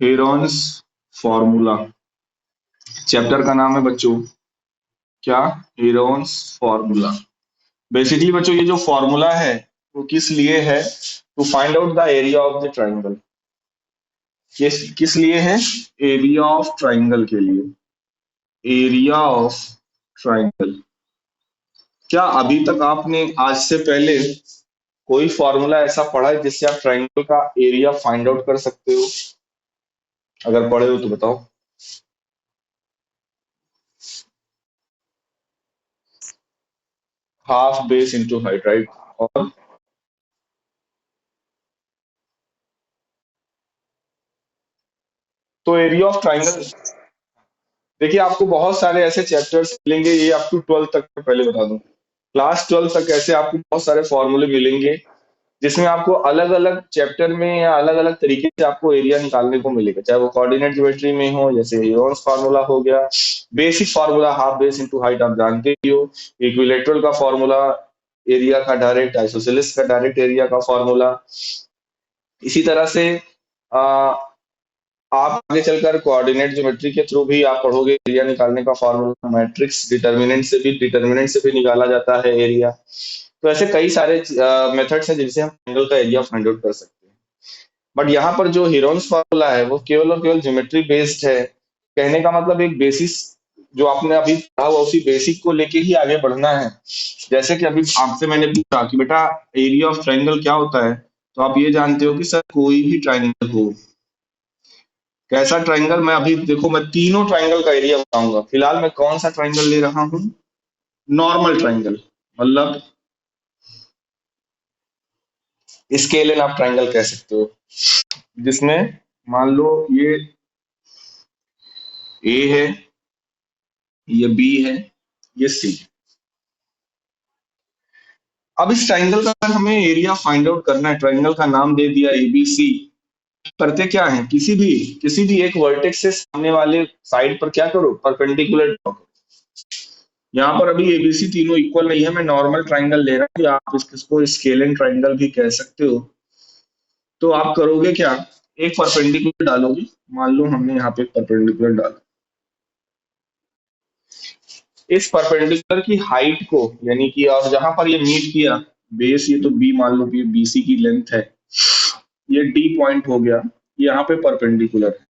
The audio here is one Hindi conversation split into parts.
हेरोन्स फॉर्मूला, चैप्टर का नाम है बच्चों क्या, हेरोन्स फॉर्मूला। बेसिकली बच्चों ये जो फॉर्मूला है वो किस लिए है, to find out the area of the triangle. किस लिए है, एरिया ऑफ ट्राइंगल के लिए, एरिया ऑफ ट्राइंगल। क्या अभी तक आपने आज से पहले कोई फॉर्मूला ऐसा पढ़ा है जिससे आप ट्राइंगल का एरिया फाइंड आउट कर सकते हो? अगर पढ़े हो तो बताओ। Half base into height, right. और तो एरिया ऑफ ट्राइंगल, देखिए आपको बहुत सारे ऐसे चैप्टर्स मिलेंगे, ये अप टू 12 तक मैं पहले बता दूं, क्लास 12 तक ऐसे आपको बहुत सारे फॉर्मूले मिलेंगे जिसमें आपको अलग अलग चैप्टर में या अलग अलग तरीके से आपको एरिया निकालने को मिलेगा, चाहे वो कोऑर्डिनेट ज्योमेट्री में हो, जैसे हेरोन्स फार्मूला हो गया, basic formula half base into height आप जानते ही हो, इक्विलेटरल का फार्मूला, एरिया का डायरेक्ट, आइसोसेलेस का डायरेक्ट एरिया का फार्मूला। इसी तरह से आ, आप आगे चलकर कोऑर्डिनेट ज्योमेट्री के थ्रू भी आप पढ़ोगे एरिया निकालने का फार्मूला, मैट्रिक्स डिटर्मिनेंट से भी निकाला जाता है एरिया। तो ऐसे कई सारे मेथड्स हैं जिनसे हम एंगल का एरिया फाइंड आउट कर सकते हैं। बट यहाँ पर जो हीरोन्स फार्मूला है वो केवल और केवल ज्योमेट्री बेस्ड है। कहने का मतलब एक बेसिस जो आपने अभी पढ़ा हुआ उसी बेसिक को लेके ही आगे बढ़ना है। जैसे कि अभी आपसे मैंने पूछा कि बेटा एरिया ऑफ ट्राइंगल क्या होता है, तो आप ये जानते हो कि सर कोई भी ट्राइंगल हो, कैसा ट्राइंगल, मैं अभी देखो मैं तीनों ट्राइंगल का एरिया बताऊंगा। फिलहाल मैं कौन सा ट्राइंगल ले रहा हूँ, नॉर्मल ट्राइंगल, मतलब स्केल आप ट्राइंगल कह सकते हो, जिसमें मान लो ये ए है, ये बी है, ये सी। अब इस ट्राइंगल का अगर हमें एरिया फाइंड आउट करना है, ट्राइंगल का नाम दे दिया एबीसी, करते क्या है, किसी भी एक वर्टेक्स से सामने वाले साइड पर क्या करो, परपेंडिकुलर ड्रॉ करो। यहाँ पर अभी एबीसी तीनों इक्वल नहीं है, मैं नॉर्मल ट्राइंगल ले रहा हूँ, या आप इसको स्केलिन ट्राइंगल भी कह सकते हो। तो आप करोगे क्या, एक परपेंडिकुलर डालोगे, मान लो हमने यहाँ पे एक परपेंडिकुलर डाला, इस परपेंडिकुलर की हाइट को, यानी कि और जहां पर ये मीट किया, बेस ये तो बी मान लो, बीसी की लेंथ है, ये डी पॉइंट हो गया, यहाँ पे परपेंडिकुलर है।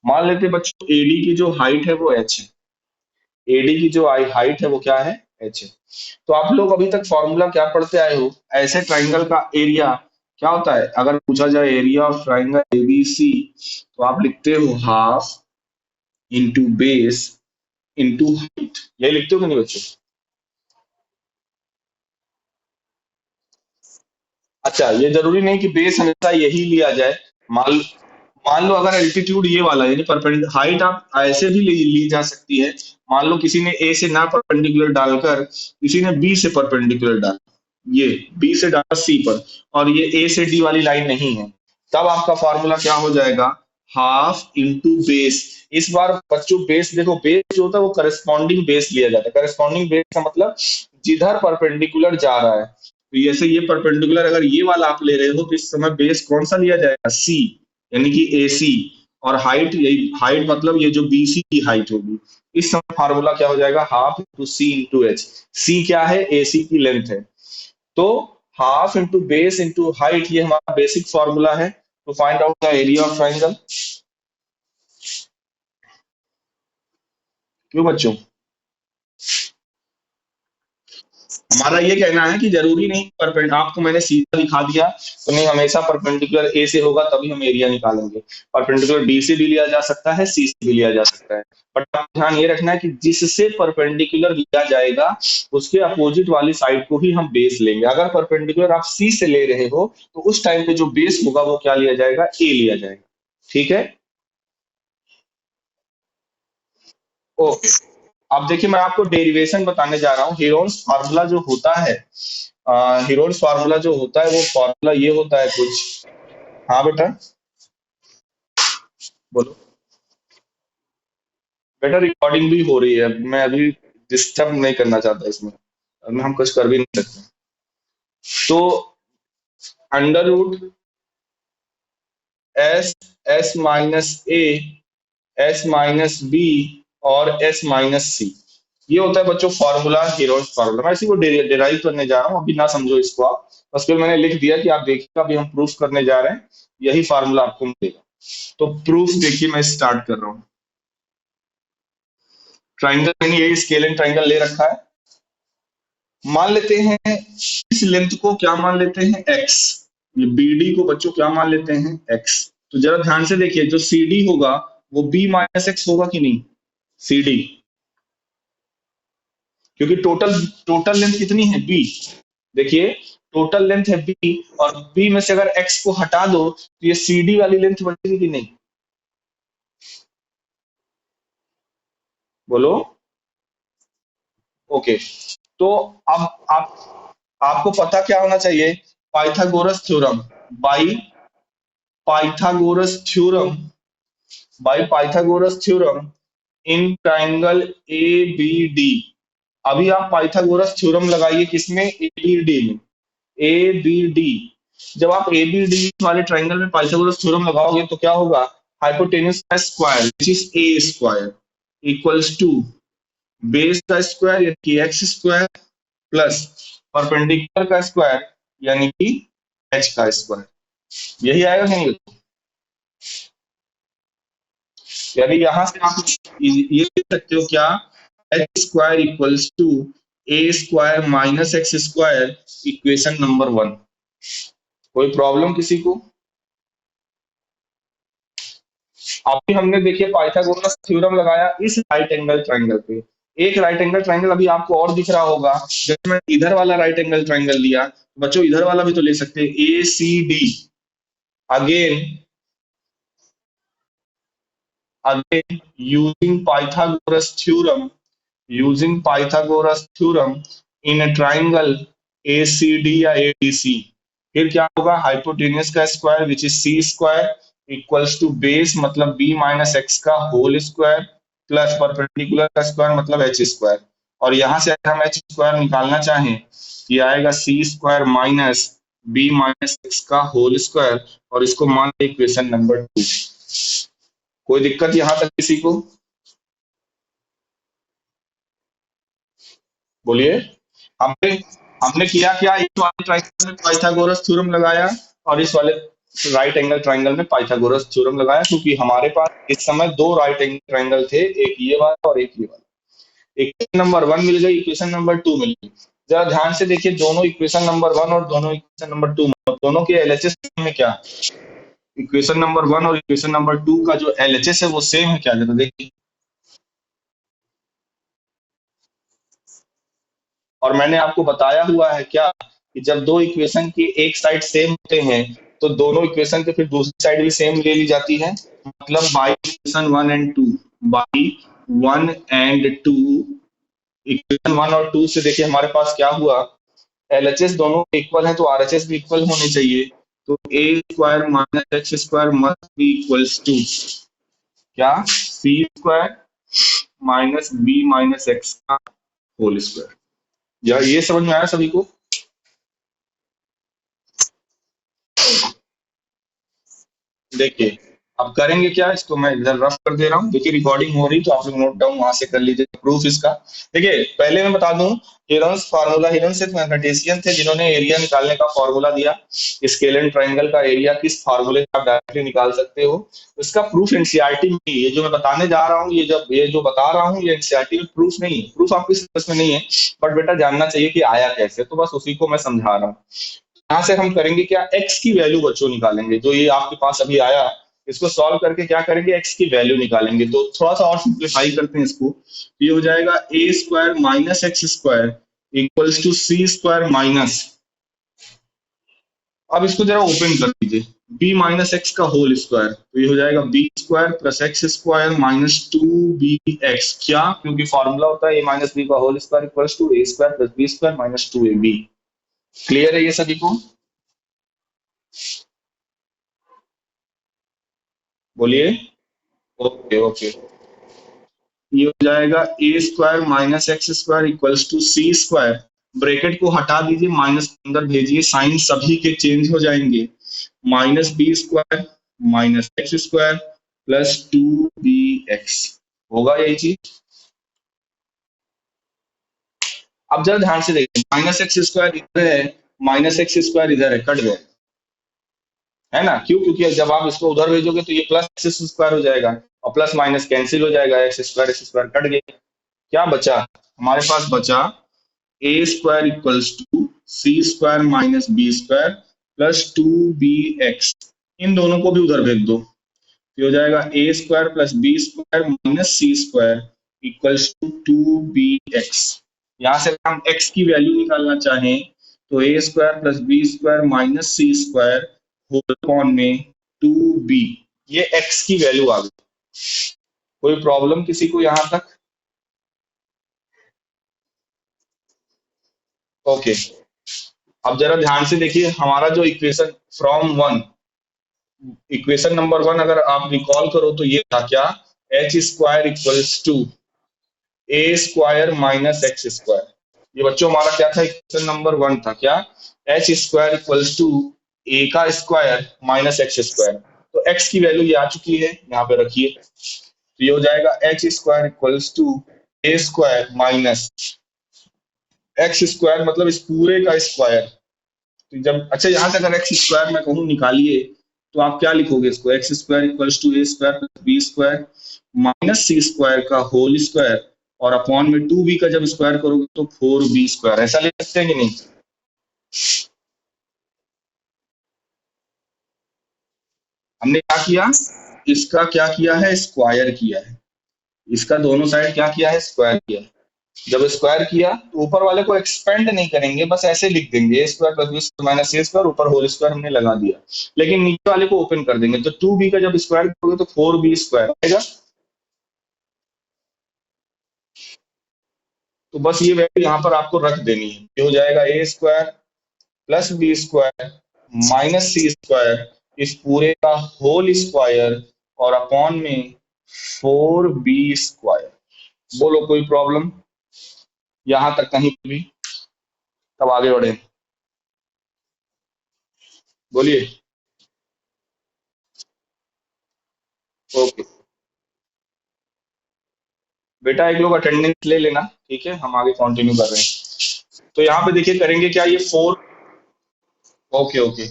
मान लेते बच्चों एडी की जो हाइट है वो एच है, एडी की जो हाइट है वो क्या है, एच है। तो आप लोग अभी तक फॉर्मूला क्या पढ़ते आए हो, ऐसे ट्राइंगल का एरिया क्या होता है, अगर पूछा जाए एरिया ऑफ ट्राइंगल एबीसी, तो आप लिखते हो half into base into height, ये लिखते हो कि नहीं बच्चों? अच्छा, ये जरूरी नहीं कि बेस हमेशा यही लिया जाए। मान मान लो अगर एल्टीट्यूड ये वाला यानी परपेंडिकुलर, हाइट आप ऐसे भी ली जा सकती है। मान लो किसी ने ए से ना परपेंडिकुलर डालकर किसी ने बी से परपेंडिकुलर डाला, ये बी से डाला सी पर, और ये ए से डी वाली लाइन नहीं है, तब आपका फॉर्मूला क्या हो जाएगा, हाफ इंटू बेस। इस बार बच्चों बेस देखो, बेस जो होता है वो करस्पॉन्डिंग बेस लिया जाता है। करस्पॉन्डिंग बेस का मतलब जिधर परपेंडिकुलर जा रहा है, तो जैसे ये परपेंडिकुलर अगर ये वाला आप ले रहे हो तो इस समय बेस कौन सा लिया जाएगा, सी, यानी कि ए सी। और हाइट, यही हाइट मतलब ये जो बीसी की हाइट होगी, इस समय फार्मूला क्या हो जाएगा, half into C into H. C क्या है, ए सी की लेंथ है। तो half into base into height, ये हमारा बेसिक फॉर्मूला है to find out the area of triangle. क्यों बच्चों, हमारा ये कहना है कि जरूरी नहीं परपेंड, आपको मैंने सीधा दिखा दिया तो नहीं हमेशा परपेंडिकुलर ए से होगा तभी हम एरिया निकालेंगे। परपेंडिकुलर बी से भी लिया जा सकता है, सी से भी लिया जा सकता है। बट आप ध्यान ये रखना है कि जिससे परपेंडिकुलर लिया जाएगा उसके अपोजिट वाली साइड को ही हम बेस लेंगे। अगर परपेंडिकुलर आप सी से ले रहे हो तो उस टाइम पे जो बेस होगा वो क्या लिया जाएगा, ए लिया जाएगा। ठीक है, ओके। अब देखिए मैं आपको डेरिवेशन बताने जा रहा हूँ। हीरोन्स फार्मूला जो होता है, हीरोन्स फार्मूला जो होता है वो फार्मूला ये होता है कुछ। हाँ बेटा, बोलो। बेटा रिकॉर्डिंग भी हो रही है, मैं अभी डिस्टर्ब नहीं करना चाहता इसमें, अभी हम कुछ कर भी नहीं सकते। तो under root S S minus A, S minus B और एस माइनस सी। ये होता है बच्चों फॉर्मूला, हीरोज फॉर्मूला। मैं इसी को डिराइव करने जा रहा हूँ, अभी ना समझो इसको आप, बस फिर मैंने लिख दिया कि आप देखिए अभी हम प्रूफ करने जा रहे हैं, यही फार्मूला आपको मिलेगा। तो प्रूफ देखिए मैं स्टार्ट कर रहा हूँ। ट्राइंगल मैंने यही स्केल एंड ट्राइंगल ले रखा है। मान लेते हैं इस लेंथ को क्या मान लेते हैं एक्स, ये बीडी को बच्चों क्या मान लेते हैं एक्स। तो जरा ध्यान से देखिए, जो सीडी होगा वो बी माइनस एक्स होगा कि नहीं, सीडी, क्योंकि टोटल टोटल लेंथ कितनी है बी। देखिए टोटल लेंथ है बी, और बी में से अगर एक्स को हटा दो तो ये सीडी वाली लेंथ बचेगी कि नहीं, बोलो। ओके, तो अब आप आपको पता क्या होना चाहिए, Pythagoras theorem, by Pythagoras theorem, by Pythagoras theorem in triangle A B D. अभी आप पाइथागोरस थ्योरम लगाइए किसमें, ए बी डी में, ए बी डी। जब आप ए बी डी वाले ट्राइंगल में पाइथागोरस थ्योरम लगाओगे तो क्या होगा, हाइपोटेन्यूज का square which is A square equals to base का स्क्वायर यानी कि एक्स स्क्वायर प्लस परपेंडिकुलर का स्क्वायर यानी कि एच का स्क्वायर। यही आएगा कि नहीं, यानी यहां से आप ये लिख सकते हो क्या, H square equals to A square minus X square, equation number 1। कोई प्रॉब्लम किसी को। अभी हमने देखिए पाइथागोरस थ्योरम लगाया इस राइट एंगल ट्राइंगल पे। एक राइट एंगल ट्राइंगल अभी आपको और दिख रहा होगा, जैसे मैं इधर वाला राइट एंगल ट्राइंगल लिया, बच्चों इधर वाला भी तो ले सकते हैं, A C D. Again again using Pythagoras theorem, using Pythagoras theorem in a triangle ACD या ADC, फिर क्या होगा, हाइपोटेन्यूज का square which is C square equals to base मतलब बी माइनस एक्स का होल स्क्वायर प्लस परपेंडिकुलर का स्क्वायर मतलब एच स्क्वायर। और यहां से अगर हम एच स्क्वायर निकालना चाहें, ये आएगा C square minus B minus X का होल स्क्वायर, और इसको मान इक्वेशन नंबर 2। कोई दिक्कत यहां तक किसी को, बोलिए। हमने हमने किया क्या, इस वाले ट्राइंगल में पाइथागोरस थ्योरम लगाया और इस वाले राइट एंगल ट्राइंगल में पाइथागोरस थ्योरम लगाया, क्योंकि हमारे पास इस समय दो राइट एंगल ट्राइंगल थे, एक ये वाला और एक ये वाला। इक्वेशन नंबर 1 मिल गई, इक्वेशन नंबर 2 मिल गई। जरा ध्यान से देखिए, दोनों इक्वेशन नंबर 1 और दोनों इक्वेशन नंबर 2, दोनों के एलएचएस में क्या, इक्वेशन नंबर 1 और इक्वेशन नंबर 2 का जो एलएचएस है वो सेम है क्या, जरा देखिए। और मैंने आपको बताया हुआ है क्या, कि जब दो इक्वेशन की एक साइड सेम होते हैं तो दोनों इक्वेशन के फिर दूसरी साइड भी सेम ले ली जाती है, मतलब by equation 1 and 2, by 1 and 2, equation 1 और 2 से देखिए हमारे पास क्या हुआ, एलएचएस दोनों इक्वल है तो आरएचएस भी इक्वल होने चाहिए। तो A square minus X square must be equals to क्या, C square minus B minus X का होल स्क्वायर। या ये समझ में आया सभी को। देखिए अब करेंगे क्या, इसको मैं इधर रफ कर दे रहा हूँ, देखिए रिकॉर्डिंग हो रही तो आप लोग नोट डाउन वहां से कर लीजिए प्रूफ इसका। देखिए पहले मैं बता दूं, हिरन्स फार्मूला, हिरन्स एक मैथमेटिशियन थे जिन्होंने एरिया निकालने का फार्मूला दिया, स्केल एंड ट्राइंगल का एरिया किस फार्मूले से आप डायरेक्टली निकाल सकते हो। इसका प्रूफ एनसीईआरटी में, ये जो मैं बताने जा रहा हूँ, ये जो बता रहा हूँ ये एनसीईआरटी में प्रूफ नहीं है, प्रूफ आपके सिलेबस में नहीं है, बट बेटा जानना चाहिए कि आया कैसे, तो बस उसी को मैं समझा रहा हूँ। यहाँ से हम करेंगे क्या, एक्स की वैल्यू बच्चों निकालेंगे, जो ये आपके पास अभी आया, इसको सॉल्व करके क्या करेंगे, एक्स की वैल्यू निकालेंगे। तो थोड़ा सा और सिंप्लीफाई करते हैं इसको, ये हो जाएगा A square minus X square equals to C square minus, अब इसको जरा ओपन कर दीजिए, बी माइनस एक्स का होल स्क्वायर, तो ये हो जाएगा B square plus X square minus 2bx। क्या, क्योंकि फॉर्मूला होता है ए माइनस बी का whole square equals to A square plus B square minus 2ab। Clear है ये सभी को, बोलिए। ओके ओके, ये हो जाएगा A square minus X square equals to C square, bracket को हटा दीजिए, माइनस अंदर भेजिए, साइन सभी के चेंज हो जाएंगे, minus B square minus X square plus 2bx होगा यही चीज। अब जरा ध्यान से देखिए, माइनस एक्स स्क्वायर इधर है, माइनस एक्स स्क्वायर इधर है, कट गए, है ना? क्यों? क्योंकि जब आप इसको उधर भेजोगे तो ये प्लस एक्स स्क्वायर हो जाएगा और प्लस माइनस कैंसिल हो जाएगा, एक्स स्क्वायर कट गए। क्या बचा हमारे पास? बचा A square equals to C square minus B square plus 2bx। इन दोनों को भी उधर भेज दो, ये हो जाएगा A square plus B square minus C square equals to 2bx। यहाँ से अगर हम x की वैल्यू निकालना चाहें तो A square plus B square minus C square whole upon में 2b। ये x की वैल्यू आ गई। कोई प्रॉब्लम किसी को यहाँ तक? ओके, अब जरा ध्यान से देखिए, हमारा जो equation from one, equation number one अगर आप रिकॉल करो तो ये था क्या? H square equals to A square minus X square. ये बच्चों हमारा क्या था? इक्वेशन नंबर वन था क्या? एच स्क्वायर इक्वल्स टू ए का स्क्वायर माइनस एक्स स्क्वायर। तो एक्स की वैल्यू ये आ चुकी है, यहाँ पे रखिए, तो ये हो जाएगा H square equals to A square minus X square, मतलब इस पूरे का स्क्वायर। तो जब अच्छा यहाँ तक अगर एक्स स्क्वायर मैं कहूँ निकालिए तो आप क्या लिखोगे इसको? X square equals to A square plus B square minus C square का होल स्क्वायर और अपॉन में 2b का जब स्क्वायर करोगे तो 4b स्क्वायर। ऐसा लिख सकते हैं कि नहीं? हमने क्या किया? इसका क्या किया है? स्क्वायर किया है। इसका दोनों साइड क्या किया है? स्क्वायर किया है। जब स्क्वायर किया तो ऊपर वाले को एक्सपेंड नहीं करेंगे, बस ऐसे लिख देंगे A square plus B square minus C square, ऊपर होल स्क्वायर हमने लगा दिया। लेकिन नीचे वाले को ओपन कर देंगे तो 2b का जब स्क्वायर करोगे तो 4b स्क्वायर आएगा। तो बस ये वैल्यू यहाँ पर आपको रख देनी है, ये हो जाएगा A square plus B square minus C square इस पूरे का होल स्क्वायर और अपॉन में 4b स्क्वायर। बोलो कोई प्रॉब्लम यहाँ तक कहीं भी? तब आगे बढ़े, बोलिए। ओके बेटा, एक लोग अटेंडेंस ले लेना, ठीक है? हम आगे कंटिन्यू कर रहे हैं। तो यहाँ पे देखिए करेंगे क्या, ये फोर, ओके ओके,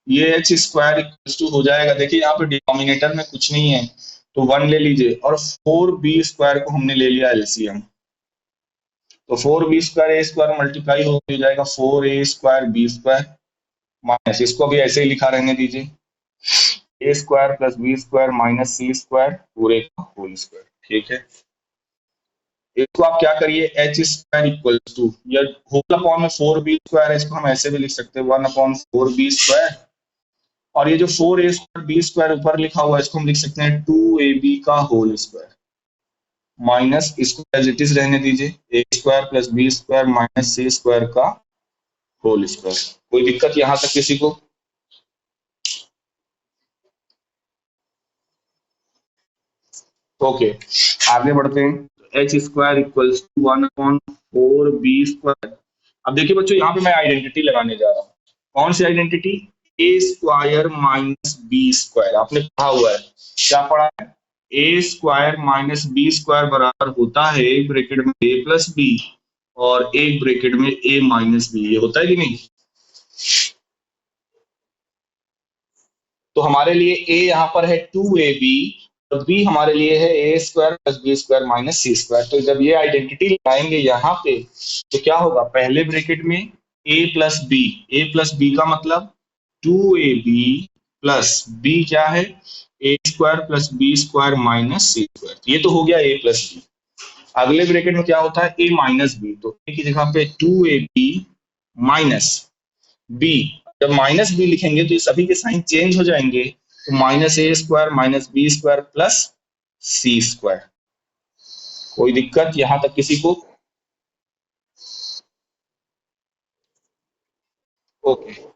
ये एच स्क्वायर इक्वल्स टू हो जाएगा। देखिए यहाँ पे डिनोमिनेटर में कुछ नहीं है तो वन ले लीजिए और 4b स्क्वायर को हमने ले लिया एलसीएम। तो 4b स्क्वायर ए स्क्वायर मल्टीप्लाई हो जाएगा 4a square B square minus, इसको भी ऐसे ही लिखा रहने दीजिए, A square plus B square minus C square पूरे का होल स्क्वायर। ठीक है, इसको आप क्या करिए, एच स्क्वायर इक्वल टू, या होल अपॉन में 4b स्क्वायर है, इसको हम ऐसे भी लिख सकते हैं 1/4b स्क्वायर, और ये जो 4a स्क्वायर बी स्क्वायर ऊपर लिखा हुआ है इसको हम लिख सकते हैं 2ab का होल स्क्वायर माइनस, इसको एज इट इज रहने दीजिए, A square plus B square minus C square का होल स्क्वायर। कोई दिक्कत यहाँ तक किसी को? ओके आगे बढ़ते हैं। H square equals to 1/4b square. अब देखिए बच्चों, यहाँ पे मैं आइडेंटिटी लगाने जा रहा हूँ। कौन सी आइडेंटिटी? ए स्क्वायर माइनस बी स्क्वायर। आपने पढ़ा हुआ है, क्या पढ़ा है? A square minus B square बराबर होता है एक ब्रैकेट में ए प्लस बी और एक ब्रैकेट में ए माइनस बी। ये होता है कि नहीं? तो हमारे लिए ए यहाँ पर है 2ab और बी हमारे लिए है A square plus B square minus C square. तो जब ये आइडेंटिटी लगाएंगे यहाँ पे तो क्या होगा? पहले ब्रैकेट में A plus B, A plus B का मतलब 2ab प्लस बी क्या है? A square plus B square minus C square. ये तो हो गया ए प्लस बी। अगले ब्रैकेट में क्या होता है? ए माइनस बी, तो ए की जगह पे 2ab माइनस बी। जब माइनस बी लिखेंगे तो ये सभी के साइन चेंज हो जाएंगे, तो minus A square minus B square plus C square. कोई दिक्कत यहाँ तक किसी को? ओके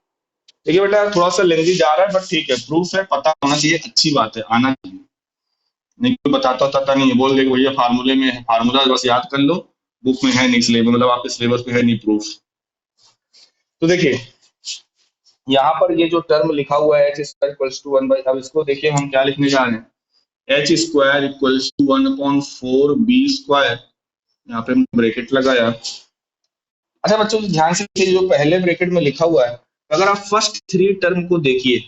देखिए बेटा, थोड़ा सा लेंदी जा रहा है बट ठीक है, प्रूफ है, पता होना चाहिए, अच्छी बात है, आना चाहिए। नहीं कोई बताता नहीं है, बोल देगा भैया फार्मूले में है, फार्मूला बस याद कर लो, बुक में है नहीं, सिलेबस मतलब आपके सिलेबस में है नहीं प्रूफ। तो देखिए यहाँ पर ये जो टर्म लिखा हुआ है H square equals to 1 by, अब इसको देखिए हम क्या लिखने जा रहे हैं, H square equals to 1/4 b square, यहाँ पे ब्रेकेट लगाया। अच्छा बच्चों ध्यान से देखिए, जो पहले ब्रैकेट में लिखा हुआ है, अगर आप फर्स्ट थ्री टर्म को देखिए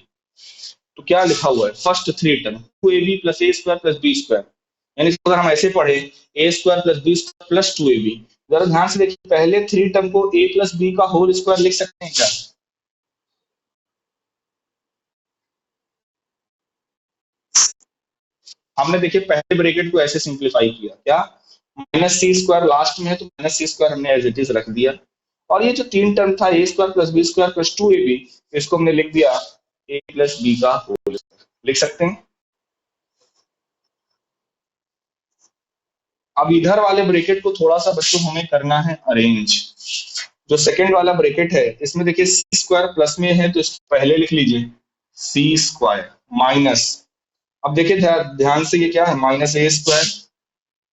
तो क्या लिखा हुआ है, first three term 2ab plus A square plus B square, यानी इसको अगर हम ऐसे पढ़े A square plus B square plus 2ab, जरा ध्यान से देखिए पहले थ्री टर्म को a प्लस बी का होल स्क्वायर लिख सकते हैं क्या? हमने देखिए पहले ब्रैकेट को ऐसे सिंप्लीफाई किया, क्या माइनस सी स्क्वायर लास्ट में है तो माइनस सी स्क्वायर हमने एज इट इज रख दिया, और ये जो तीन टर्म था A square plus B square plus 2ab, इसको हमने लिख दिया a प्लस बी का होल, लिख सकते हैं। अब इधर वाले ब्रैकेट को थोड़ा सा बच्चों हमें करना है अरेंज। जो सेकंड वाला ब्रैकेट है इसमें देखिए सी स्क्वायर प्लस में है तो इसको पहले लिख लीजिए सी स्क्वायर माइनस, अब देखिए ध्यान से ये क्या है, minus A square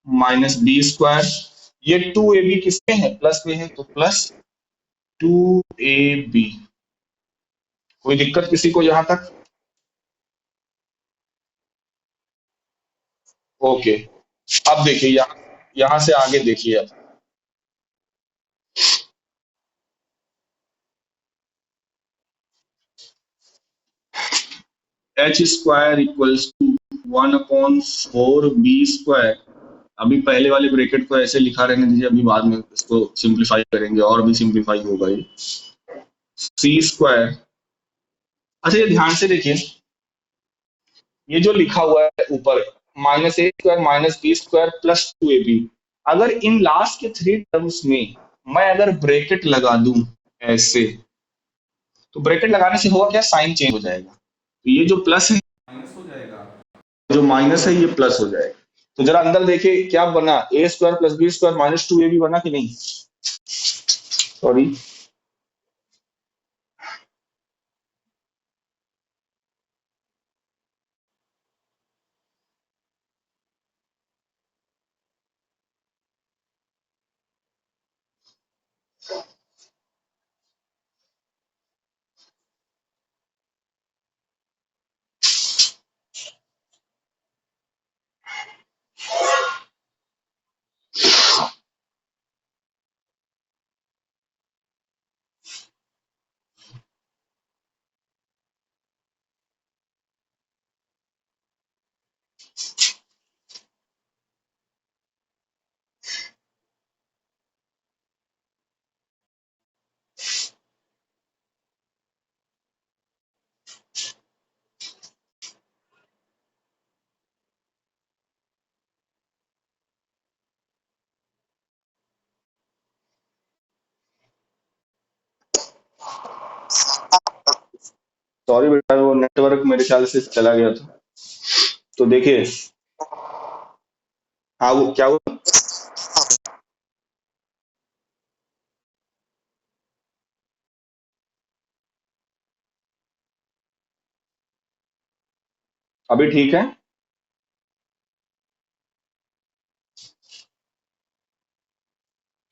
minus B square, ये 2ab किसमें है, प्लस में है तो प्लस 2ab। कोई दिक्कत किसी को यहां तक? ओके। अब देखिए यहां से आगे देखिए, अब H square equals to 1/4 b square, अभी पहले वाले ब्रैकेट को ऐसे लिखा रहने दीजिए, अभी बाद में इसको सिंप्लीफाई करेंगे और भी सिंप्लीफाई होगा ये, सी स्क्वायर। अच्छा ये ध्यान से देखिए, ये जो लिखा हुआ है ऊपर minus A square minus B square plus 2ab, अगर इन लास्ट के थ्री टर्म्स में मैं अगर ब्रैकेट लगा दूं ऐसे, तो ब्रैकेट लगाने से होगा क्या, साइन चेंज हो जाएगा, तो ये जो प्लस है माइनस हो जाएगा, जो माइनस है ये प्लस हो जाएगा। तो जरा अंदर देखिए क्या बना, A square plus B square minus 2ab बना कि नहीं, सॉरी, सॉरी बेटा वो नेटवर्क मेरे ख्याल से चला गया था। तो देखिए, हाँ वो क्या हुआ, अभी ठीक है?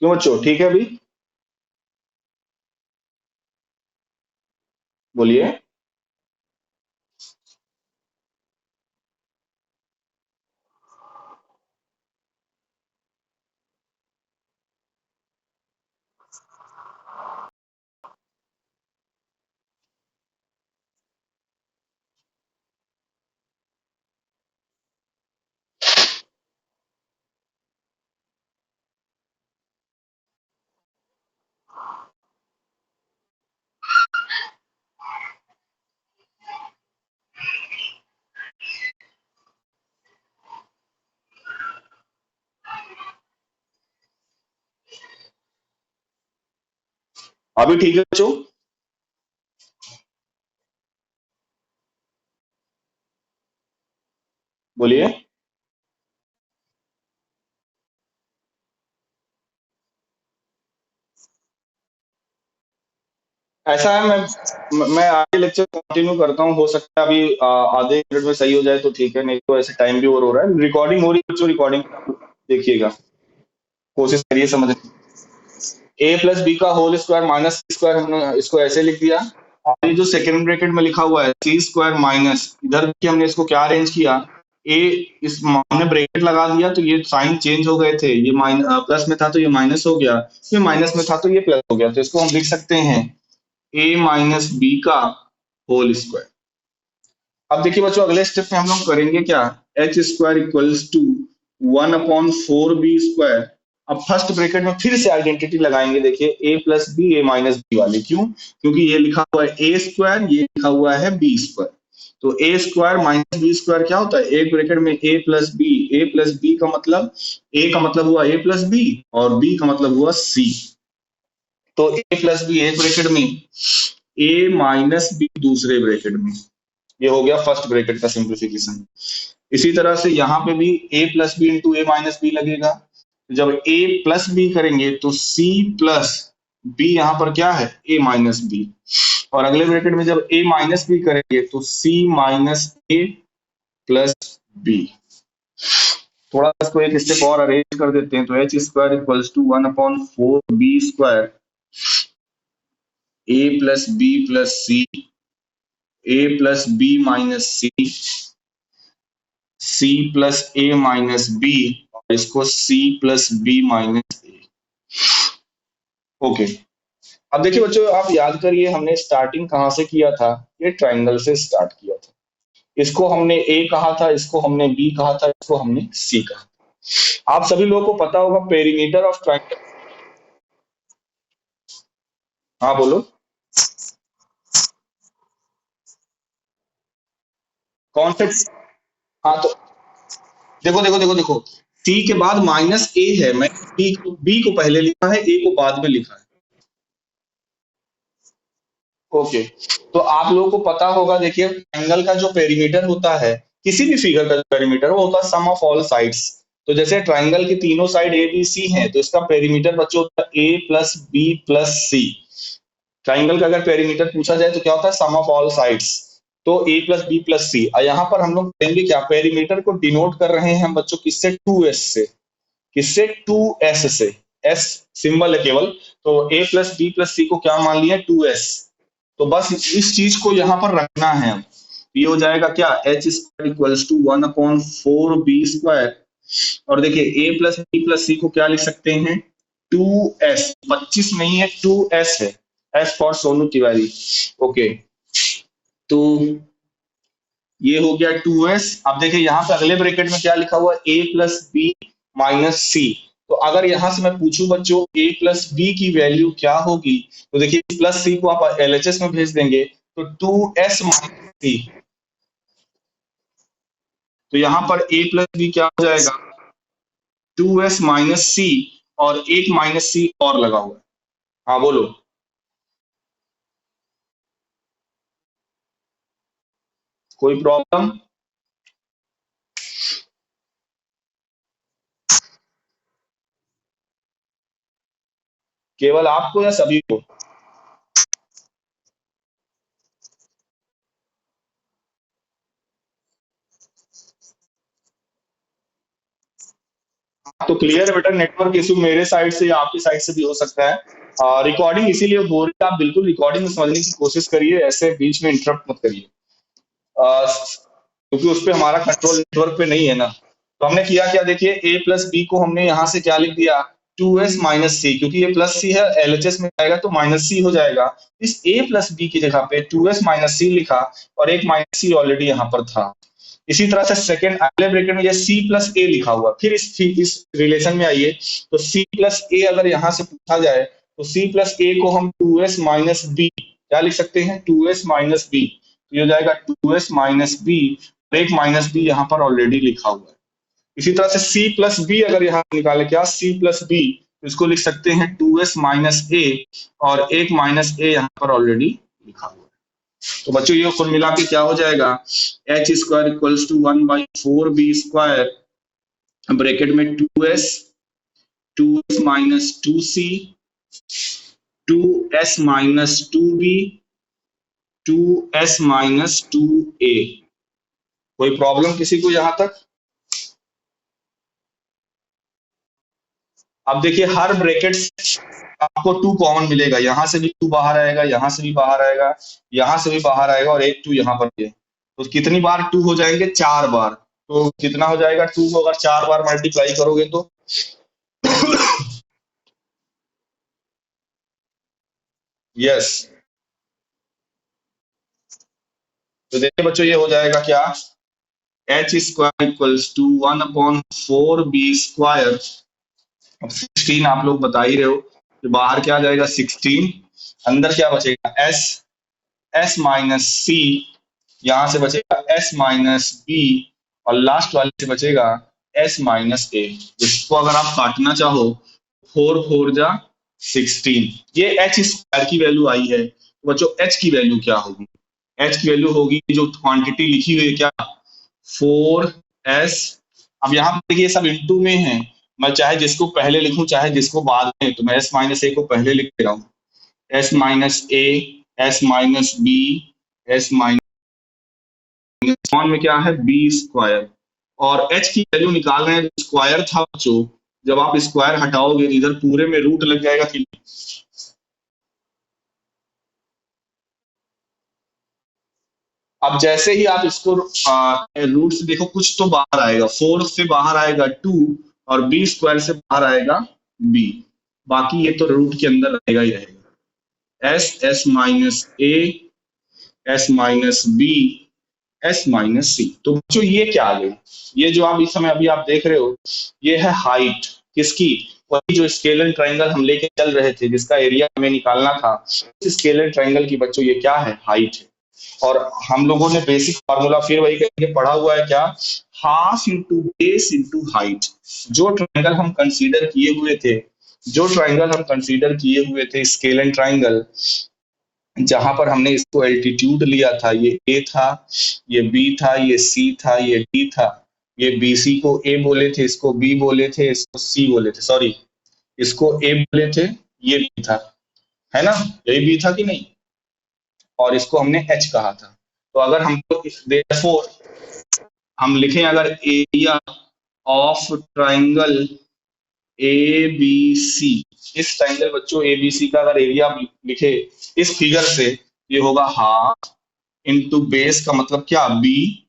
क्यों बच्चों ठीक है अभी? बोलिए। अभी ठीक है बच्चों? बोलिए। ऐसा है, मैं आगे लेक्चर कंटिन्यू करता हूँ, हो सकता है अभी आधे मिनट में सही हो जाए तो ठीक है, नहीं तो ऐसे टाइम भी ओवर हो रहा है, रिकॉर्डिंग हो रही है बच्चों, रिकॉर्डिंग देखिएगा, कोशिश करिए समझ। ए प्लस बी का होल स्क्वायर माइनस स्क्वायर हमने इसको ऐसे लिख दिया, और ये जो सेकेंड ब्रैकेट में लिखा हुआ है सी स्क्वायर माइनस, इधर देखिए हमने इसको क्या अरेंज किया, ए इस हमने ब्रैकेट लगा दिया तो ये साइन चेंज हो गए थे, ये प्लस में था तो ये माइनस हो गया, ये माइनस में था तो ये प्लस हो गया, तो इसको हम लिख सकते हैं ए माइनस बी का होल स्क्वायर। अब देखिए बच्चों अगले स्टेप में हम लोग करेंगे क्या, H square equals to 1/4b square. अब फर्स्ट ब्रैकेट में फिर से आइडेंटिटी लगाएंगे, देखिए A plus B A minus B वाली, क्यों, क्योंकि ये लिखा हुआ है ए स्क्वायर, ये लिखा हुआ है बी स्क्वायर, तो A square minus B square क्या होता है, एक ब्रैकेट में A plus B, A plus B का मतलब, ए का मतलब हुआ ए प्लस बी और बी का मतलब हुआ सी, तो ए प्लस बी एक ब्रैकेट में, ए माइनस बी दूसरे ब्रैकेट में, ये हो गया फर्स्ट ब्रैकेट का सिंप्लीफिकेशन। इसी तरह से यहाँ पे भी a plus B into A minus B लगेगा, जब a प्लस बी करेंगे तो c प्लस बी यहाँ पर क्या है a माइनस बी, और अगले ब्रैकेट में जब a माइनस बी करेंगे तो c माइनस ए प्लस बी। थोड़ा इसको एक स्टेप और अरेंज कर देते हैं, तो H square equals to 1/4b square a plus B plus C, A plus B minus C plus A minus B, और इसको C plus B minus A. Okay, अब देखिए बच्चों आप याद करिए हमने स्टार्टिंग कहां से किया था, ये ट्राइंगल से स्टार्ट किया था, इसको हमने ए कहा था, इसको हमने बी कहा था, इसको हमने सी कहा। आप सभी लोगों को पता होगा पेरीमीटर ऑफ ट्राइंगल। हाँ बोलो, कौन से, हाँ तो देखो देखो देखो देखो, सी के बाद माइनस ए है, मैं बी को पहले लिखा है, ए को बाद में लिखा है। ओके, तो आप लोगों को पता होगा, देखिए ट्रायंगल का जो पेरीमीटर होता है, किसी भी फिगर का जो पेरीमीटर वो होता है सम ऑफ ऑल साइड्स। तो जैसे ट्रायंगल की तीनों साइड ए बी सी हैं, तो इसका पेरीमीटर बच्चों होता है A plus B plus C. Triangle का अगर पेरीमीटर पूछा जाए तो क्या होता है, सम ऑफ ऑल साइड्स, तो ए प्लस बी प्लस सी। और यहाँ पर हम लोग करेंगे क्या, पेरीमीटर को डिनोट कर रहे हैं हम बच्चों किससे, 2s से, किससे, 2s से, एस सिंबल है केवल, तो ए प्लस बी प्लस सी को क्या मान लिया, 2s। तो बस इस चीज को यहाँ पर रखना है, ये हो जाएगा क्या, H square equals to 1/4b square, और देखिए A plus B plus C को क्या लिख सकते हैं, 2s, 25 नहीं है 2s है, S for Sonu Tiwari. Okay, तो ये हो गया 2s। अब देखिए यहाँ पे अगले ब्रैकेट में क्या लिखा हुआ है, a plus B minus C. तो अगर यहां से मैं पूछूं बच्चों a प्लस बी की वैल्यू क्या होगी, तो देखिए प्लस सी को आप एलएचएस में भेज देंगे, तो 2s माइनस सी, तो यहाँ पर a प्लस बी क्या हो जाएगा, 2s माइनस सी, और एक माइनस सी और लगा हुआ है। हाँ बोलो, कोई प्रॉब्लम, केवल आपको या सभी को, तो क्लियर है बेटा, नेटवर्क इशू मेरे साइड से या आपकी साइड से भी हो सकता है। रिकॉर्डिंग इसीलिए हो रही है, आप बिल्कुल रिकॉर्डिंग में समझने की कोशिश करिए, ऐसे बीच में इंटरप्ट मत करिए, क्योंकि उस पर हमारा कंट्रोल नेटवर्क पे नहीं है ना। तो हमने किया क्या, देखिए ए प्लस बी को हमने यहाँ से क्या लिख दिया, 2s माइनस सी, क्योंकि ये प्लस सी है, एलएचएस में जाएगा तो माइनस सी हो जाएगा, इस ए प्लस बी की जगह पे 2s माइनस सी लिखा, और एक माइनस सी ऑलरेडी यहाँ पर था। इसी तरह से सेकंड अगले ब्रैकेट में ये सी प्लस ए लिखा हुआ, फिर इस रिलेशन में आइए, तो सी प्लस ए अगर यहाँ से पूछा जाए, तो सी प्लस ए को हम 2s माइनस बी क्या लिख सकते हैं, 2s माइनस बी, तो ये हो जाएगा 2s माइनस बी, एक माइनस बी यहाँ पर ऑलरेडी लिखा हुआ है। इसी तरह से सी प्लस बी अगर यहाँ निकाले क्या, सी प्लस बी, तो इसको लिख सकते हैं 2s माइनस ए, और एक माइनस ए यहाँ पर ऑलरेडी लिखा हुआ है। तो बच्चों ये कुल मिला के क्या हो जाएगा, H square equals to 1/4b square, bracket में 2s minus 2c, 2s minus 2b, 2s minus 2a। कोई प्रॉब्लम किसी को यहां तक? अब देखिए हर ब्रैकेट आपको 2 कॉमन मिलेगा, यहाँ से भी 2 बाहर आएगा, यहाँ से भी बाहर आएगा, यहाँ से भी बाहर आएगा और एक 2 यहाँ पर भी है। तो कितनी बार 2 हो जाएंगे? 4 बार। तो कितना हो जाएगा? 2 को अगर 4 बार मल्टीप्लाई करोगे तो यस। तो देखिए बच्चों, ये हो जाएगा क्या? H square equals to 1/4 b square. अब 16 आप लोग बता ही रहे हो कि बाहर क्या आ जाएगा? 16। अंदर क्या बचेगा? एस। एस माइनस सी। यहां से बचेगा एस माइनस बी। और लास्ट वाले से बचेगा एस माइनस ए। इसको अगर आप काटना चाहो, 4 4 जा 16। ये एच स्क्वायर की वैल्यू आई है, तो बच्चों एच की वैल्यू क्या होगी? एच की वैल्यू होगी जो क्वांटिटी लिखी हुई है, क्या? 4s। अब यहाँ पर देखिए सब इंटू में है, मैं चाहे जिसको पहले लिखूं चाहे जिसको बाद में, तो मैं एस माइनस ए को पहले लिख दे रहा हूँ। S minus A, S minus B, S minus में क्या है? B square. और एच की वैल्यू निकाल रहे हैं, स्क्वायर था बच्चों। जब आप स्क्वायर हटाओगे तो इधर पूरे में रूट लग जाएगा कि नहीं? अब जैसे ही आप इसको रूट से देखो, कुछ तो बाहर आएगा। 4 से बाहर आएगा 2 और बी स्क्वायर से बाहर आएगा बी। बाकी ये तो रूट के अंदर रहेगा ही रहेगा। S, S minus A, S minus B, S minus C. तो बच्चों ये क्या आ गई? ये जो आप इस समय अभी आप देख रहे हो, ये है हाइट किसकी? वही जो स्केलर ट्राइंगल हम लेके चल रहे थे, जिसका एरिया हमें निकालना था। इस स्केलर ट्राइंगल की बच्चों ये क्या है? हाइट है। और हम लोगों ने बेसिक फार्मूला फिर वही करके पढ़ा हुआ है, क्या? Half into base into height. जो ट्राइंगल हम कंसीडर किए हुए थे, जो ट्राइंगल हम कंसीडर किए हुए थे स्केलर ट्राइंगल, जहां पर हमने इसको एल्टीट्यूड लिया था, ये ए था, ये बी था, ये सी था, ये डी था। ये बी सी को ए बोले थे, इसको बी बोले थे, इसको सी बोले थे, सॉरी, इसको ए बोले थे, ये बी था, है ना? यही बी था कि नहीं? और इसको हमने एच कहा था। तो अगर हमको देयरफॉर हम लिखें अगर area of triangle A B C, इस ट्राइंगल बच्चों ए बी सी का अगर एरिया लिखे इस फिगर से, ये होगा हाफ इंटू बेस का मतलब क्या? बी।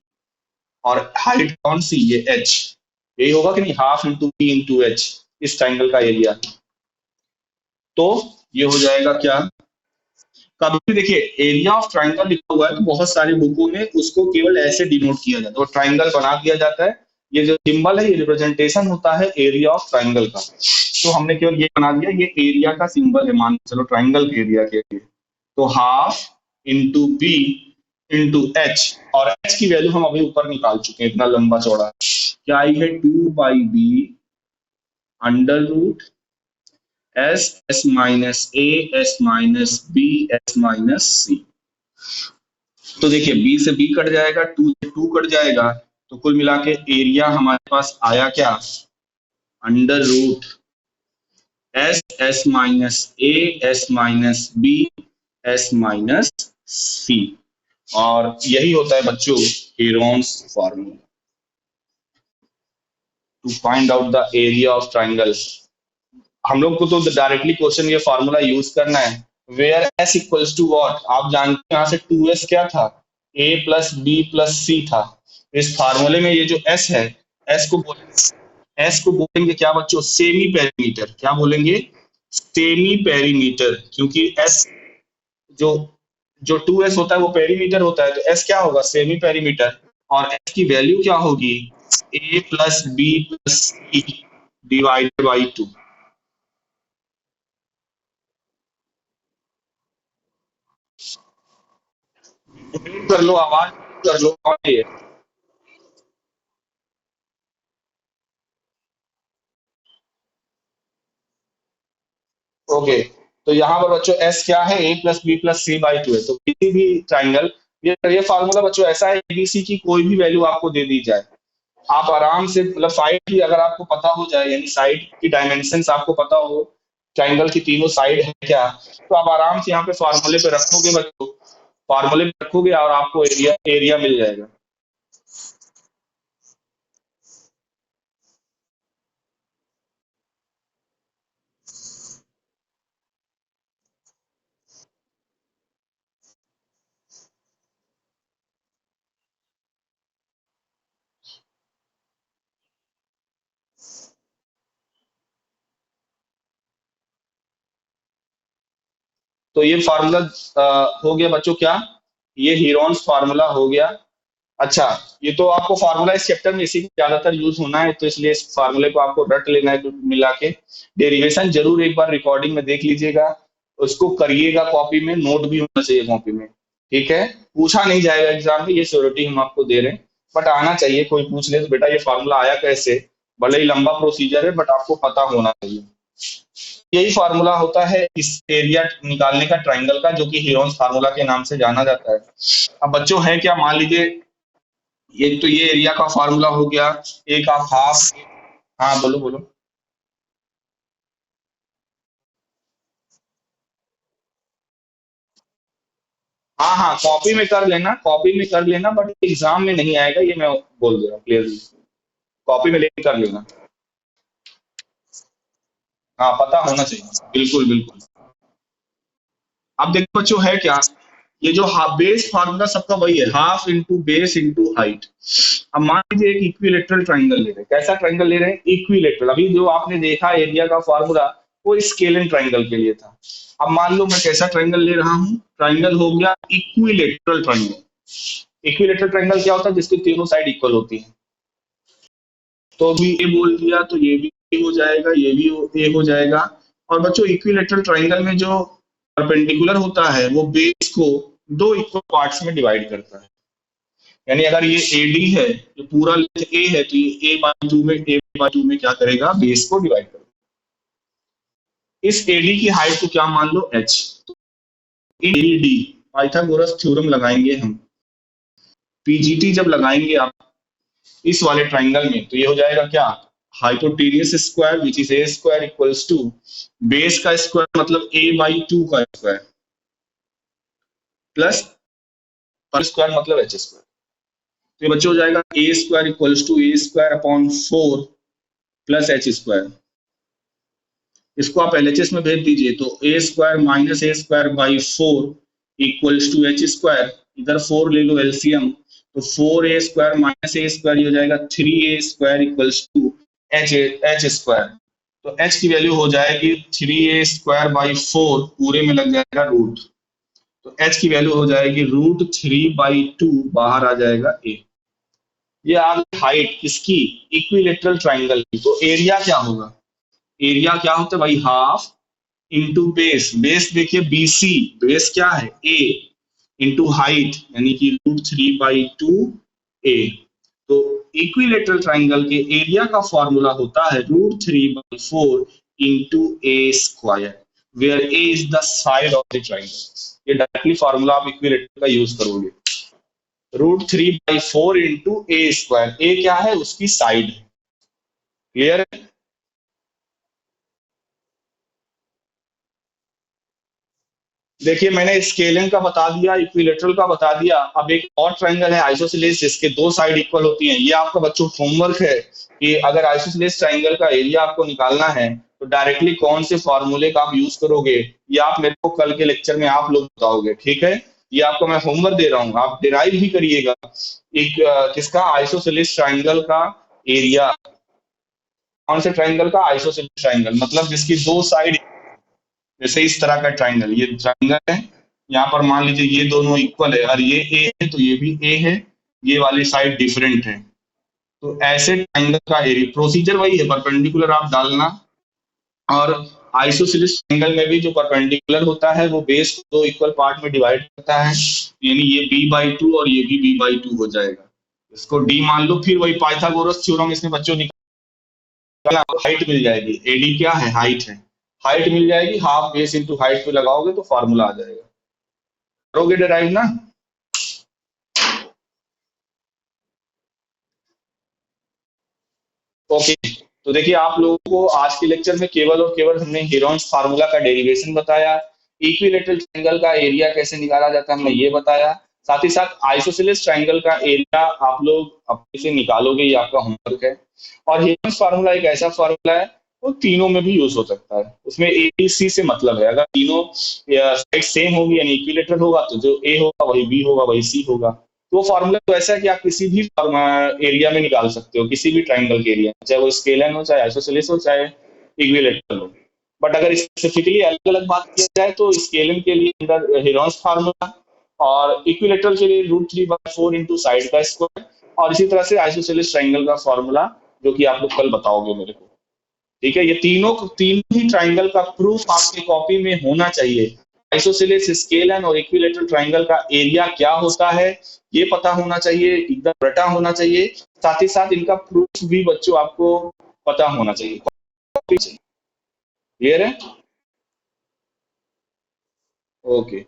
और हाइट कौन सी? ये एच। यही होगा कि नहीं? Half into B into H, इस ट्राइंगल का एरिया। तो ये हो जाएगा क्या? कभी भी देखिए एरिया ऑफ ट्राइंगल लिखा हुआ है तो बहुत सारी बुकों में उसको केवल ऐसे डिनोट किया जाता है, वो ट्राइंगल बना दिया जाता है। ये जो सिंबल है, ये रिप्रेजेंटेशन होता है एरिया ऑफ ट्राइंगल का। तो हमने केवल ये बना दिया, ये एरिया का सिंबल है, मान चलो ट्राइंगल के एरिया के लिए। तो half into B into H. और एच की वैल्यू हम अभी ऊपर निकाल चुके हैं, इतना लंबा चौड़ा। क्या आई है? 2/b under root S, S minus A, S minus B, S minus C. तो देखिए बी से बी कट जाएगा, 2 से 2 कट जाएगा, तो कुल मिला के एरिया हमारे पास आया क्या? Under root S, S minus A, S minus B, S minus C. और यही होता है बच्चों Heron's formula to find out the area of triangle. हम लोग को तो डायरेक्टली क्वेश्चन ये फार्मूला यूज करना है। Where S equals to what? आप जानते हैं यहाँ से 2s क्या था? a plus B plus C था। इस फार्मूले में ये जो s है, s को बोलेंगे, s को बोलेंगे क्या बच्चों? Semi perimeter. क्या बोलेंगे? Semi perimeter. क्योंकि s जो जो 2s होता है वो पेरीमीटर होता है, तो s क्या होगा? Semi perimeter. और s की वैल्यू क्या होगी? a plus B plus C divided by 2। कर लो, आवाज कर लो, कौन है ये? ओके। तो यहाँ पर बच्चों एस क्या है? A plus B plus C by 2 है। तो किसी भी ट्राइंगल, ये फार्मूला बच्चों ऐसा है, एबीसी की कोई भी वैल्यू आपको दे दी जाए, आप आराम से, मतलब साइड की अगर आपको पता हो जाए, यानी साइड की डायमेंशन आपको पता हो, ट्राइंगल की तीनों साइड है क्या, तो आप आराम से यहाँ पे फार्मूले पे रखोगे बच्चों, फार्मूले पे रखोगे और आपको एरिया एरिया मिल जाएगा। तो ये फार्मूला हो गया बच्चों क्या, ये हीरोन्स फार्मूला हो गया। अच्छा, ये तो आपको फार्मूला इस चैप्टर में इसी ज्यादातर यूज होना है, तो इसलिए इस फार्मूले को आपको रट लेना है मिला के। डेरिवेशन जरूर एक बार रिकॉर्डिंग में देख लीजिएगा, उसको करिएगा कॉपी में, नोट भी होना चाहिए कॉपी में, ठीक है। पूछा नहीं जाएगा एग्जाम में, ये श्योरिटी हम आपको दे रहे हैं, बट आना चाहिए। कोई पूछ ले तो बेटा ये फार्मूला आया कैसे, भले ही लंबा प्रोसीजर है बट आपको पता होना चाहिए। यही फार्मूला होता है इस एरिया निकालने का ट्राइंगल का, जो कि हीरोन्स फार्मूला के नाम से जाना जाता है। अब बच्चों है क्या, मान लीजिए ये तो ये एरिया का फार्मूला हो गया। एक आप हाफ, हाँ बोलो बोलो। हाँ हाँ, कॉपी में कर लेना, कॉपी में कर लेना, बट एग्जाम में नहीं आएगा, ये मैं बोल दे रहा हूँ क्लियरली। कॉपी में लेके कर लेना। हाँ पता होना चाहिए, बिल्कुल बिल्कुल। अब देखो बच्चों है क्या, ये जो बेस फार्मूला सबका वही है, half into base into height. अब मान लीजिए एक इक्विलेटरल ट्राइंगल ले रहे हैं, कैसा ट्राइंगल ले रहे हैं, इक्विलेटरल। अभी जो आपने देखा एरिया का फार्मूला वो स्केलन ट्राइंगल के लिए था। अब मान लो मैं कैसा ट्राइंगल ले रहा हूँ, ट्राइंगल हो गया इक्विलेटरल ट्राइंगल। इक्विलेटरल ट्राइंगल क्या होता है, जिसकी तीनों साइड इक्वल होती है। तो भी ये बोल दिया तो ये भी ए हो जाएगा, ये भी ए हो जाएगा। और बच्चों इक्विलेटरल ट्राइंगल में जो परपेंडिकुलर होता है वो बेस को दो इक्वल पार्ट्स में डिवाइड करता है। यानी अगर ये ए डी है, जो पूरा लेंथ ए है, तो ये ए बाई टू में क्या करेगा, बेस को डिवाइड करेगा। इस एडी की हाइट को क्या मान लो, एच। एडी, पाइथागोरस थ्योरम लगाएंगे हम, पीजीटी जब लगाएंगे आप इस वाले ट्राइंगल में, तो ये हो जाएगा क्या, hypotenuse square which is A square equals to base का स्क्वायर मतलब a/2 का स्क्वायर प्लस पर स्क्वायर मतलब एच स्क्वायर। तो ये बच्चे हो जाएगा A square equals to A square upon 4 plus H square. इसको आप एलएचएस में भेज दीजिए, तो A square minus A square by 4 equals to H square. इधर 4 ले लो एलसीएम, तो 4 A square minus A square ये हो जाएगा 3 A square equals to H square. तो एच की वैल्यू हो जाएगी 3 ए स्क्वायर बाई 4, पूरे में लग जाएगा रूट, तो एच की वैल्यू हो जाएगी √3/2, बाहर आ जाएगा ए। ये आ गई हाइट किसकी, इक्विलेटरल ट्राइंगल की। तो एरिया क्या होगा, एरिया क्या होता है भाई, हाफ इंटू बेस। बेस देखिए बीसी, बेस क्या है ए, इंटू हाइट यानी कि √3/2 ए। तो इक्विलेटरल ट्राइंगल के एरिया का फॉर्मूला होता है √3/4 into A square, where A is the side of the triangle. ये डायरेक्टली फॉर्मूला आप इक्विलेटरल का यूज करोगे, √3/4 इंटू ए स्क्वायर। ए क्या है, उसकी साइड है। क्लियर है। देखिए मैंने स्केलिंग का बता दिया, इक्विलेटरल का बता दिया। अब एक और ट्राइंगल है आइसोसेलेस, जिसके दो साइड इक्वल होती हैं। ये आपका बच्चों होमवर्क है कि अगर आइसोसेलेस ट्राइंगल का एरिया आपको निकालना है तो डायरेक्टली कौन से फॉर्मूले का आप यूज करोगे, ये आप मेरे को कल के लेक्चर में आप लोग बताओगे, ठीक है। ये आपको मैं होमवर्क दे रहा हूँ, आप डिराइव भी करिएगा। एक किसका, आइसोसेलेस ट्राइंगल का एरिया। कौन से ट्राइंगल का, आइसोसेलेस ट्राइंगल, मतलब जिसकी दो साइड, जैसे इस तरह का ट्राइंगल, ये ट्राइंगल है, यहाँ पर मान लीजिए ये दोनों इक्वल है, और ये ए है तो ये भी ए है, ये वाली साइड डिफरेंट है। तो ऐसे ट्राइंगल का एरिया, प्रोसीजर वही है, परपेंडिकुलर आप डालना। और आइसोसेलेस ट्राइंगल में भी जो परपेंडिकुलर होता है वो बेस को दो इक्वल पार्ट में डिवाइड करता है, यानी ये b/2 और ये भी b/2 हो जाएगा। इसको डी मान लो, फिर वही पाइथागोरस थ्योरम इसमें बच्चों निकाला, हाइट मिल जाएगी। एडी क्या है, हाइट है, हाइट मिल जाएगी, हाफ बेस इंटू हाइट पे लगाओगे तो फॉर्मूला आ जाएगा। करोगे डिराइव ना। ओके, तो देखिए आप लोगों को आज के लेक्चर में केवल और केवल हमने हीरोन्स फार्मूला का डेरिवेशन बताया, इक्विलेटरल ट्रायंगल का एरिया कैसे निकाला जाता है हमने ये बताया, साथ ही साथ आइसोसेलेस ट्रायंगल का एरिया आप लोग अपने से निकालोगे, ये आपका होमवर्क है। और हीरोन्स फार्मूला एक ऐसा फार्मूला है वो तीनों में भी यूज हो सकता है, उसमें ए बी सी से मतलब है। अगर तीनों साइड सेम होगी यानी इक्विलेटरल होगा तो जो ए होगा वही बी होगा वही सी होगा। तो वो फॉर्मूला तो ऐसा है कि आप किसी भी एरिया में निकाल सकते हो, किसी भी ट्राइंगल के एरिया, चाहे वो स्केलन हो, चाहे आइसोसेलेस हो, चाहे इक्विलेटरल हो। बट अगर स्पेसिफिकली अलग अलग बात किया जाए तो स्केलिंग के लिए अंदर हेरोन्स फार्मूला, और इक्विलेटरल के लिए √3/4 इंटू साइड का स्क्वायर, और इसी तरह से आइसोसेलेस ट्राइंगल का फॉर्मूला, जो कि आप लोग कल बताओगे मेरे को। ठीक है, ये तीनों तीनों ही ट्राइंगल का प्रूफ आपकी कॉपी में होना चाहिए। आइसोसेलेस, स्केलन और इक्विलेटरल ट्राइंगल का एरिया क्या होता है ये पता होना चाहिए, एकदम रटा होना चाहिए। साथ ही साथ इनका प्रूफ भी बच्चों आपको पता होना चाहिए। क्लियर है? ओके।